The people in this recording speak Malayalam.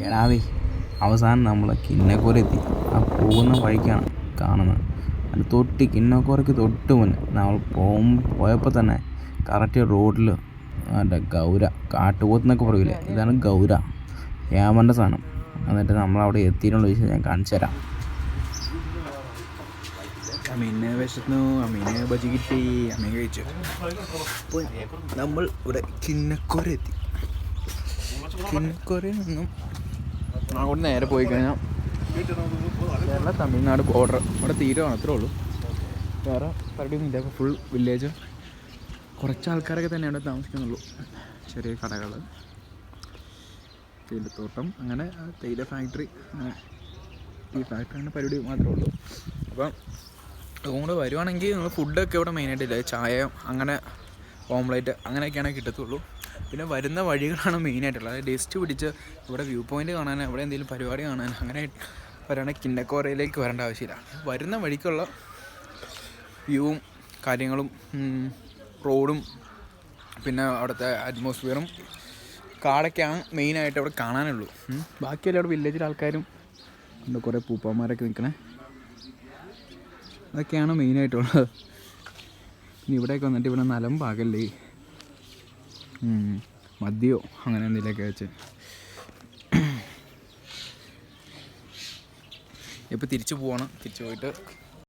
എടാവേ അവസാനം നമ്മൾ കിന്നക്കോരെത്തി. ആ പോകുന്ന വഴിക്കാണ് കാണുന്നത്. അതിന് തൊട്ട് കിന്നക്കോരയ്ക്ക് തൊട്ട് മുന്നേ നമ്മൾ പോയപ്പോൾ തന്നെ കറക്റ്റ് റോഡിൽ എൻ്റെ ഗൗര കാട്ടുപോത്തെന്നൊക്കെ പറയില്ലേ, ഇതാണ് ഗൗര ഏമൻ്റെ സാധനം. എന്നിട്ട് നമ്മളവിടെ എത്തിയിട്ടുള്ള വിഷയം ഞാൻ കാണിച്ചു തരാം. അമീനെ വിശന്നു, അമീനെ ബജി കിട്ടി, അമീൻ കഴിച്ചു. അപ്പോൾ നമ്മൾ ഇവിടെ കിന്നക്കോര എത്തി. കിന്നക്കോരയിൽ നിന്നും അങ്ങോട്ട് നേരെ പോയി കഴിഞ്ഞാൽ കേരള തമിഴ്നാട് ബോർഡർ ഇവിടെ തീരുവാണ്, അത്രേ ഉള്ളൂ. വേറെ പരിപാടിയൊന്നുമില്ല. ഇപ്പോൾ ഫുൾ വില്ലേജ്. കുറച്ച് ആൾക്കാരൊക്കെ തന്നെ അവിടെ താമസിക്കുന്നുള്ളൂ. ചെറിയ കടകൾ, തേയിലത്തോട്ടം, അങ്ങനെ തേയില ഫാക്ടറി, അങ്ങനെ ഈ ഫാക്ടറി അങ്ങനെ പരിപാടി മാത്രമേ ഉള്ളൂ. അപ്പം അതുകൊണ്ട് വരുവാണെങ്കിൽ നിങ്ങൾ ഫുഡൊക്കെ ഇവിടെ മെയിനായിട്ടില്ല. ചായ, അങ്ങനെ ഓംലേറ്റ് അങ്ങനെയൊക്കെയാണ് കിട്ടത്തുള്ളൂ. പിന്നെ വരുന്ന വഴികളാണ് മെയിനായിട്ടുള്ളത്. അതായത് ഡസ്റ്റ് പിടിച്ച് ഇവിടെ വ്യൂ പോയിൻ്റ് കാണാൻ, ഇവിടെ എന്തെങ്കിലും പരിപാടി കാണാൻ അങ്ങനെ വരാണെങ്കിൽ കിന്നക്കോരയിലേക്ക് വരേണ്ട ആവശ്യമില്ല. വരുന്ന വഴിക്കുള്ള വ്യൂവും കാര്യങ്ങളും റോഡും പിന്നെ അവിടുത്തെ അറ്റ്മോസ്ഫിയറും കാടൊക്കെയാണ് മെയിനായിട്ട് അവിടെ കാണാനുള്ളൂ. ബാക്കിയെല്ലാം അവിടെ വില്ലേജിലെ ആൾക്കാരും ഉണ്ട്, കുറേ പൂപ്പന്മാരൊക്കെ നിൽക്കണേ, അതൊക്കെയാണ് മെയിനായിട്ടുള്ളത്. പിന്നെ ഇവിടെയൊക്കെ വന്നിട്ട് ഇവിടെ നിലം പാകല്ലേ, മദ്യമോ അങ്ങനെ എന്തെങ്കിലുമൊക്കെ വെച്ച് ഇപ്പോൾ തിരിച്ചു പോകണം. തിരിച്ചു പോയിട്ട്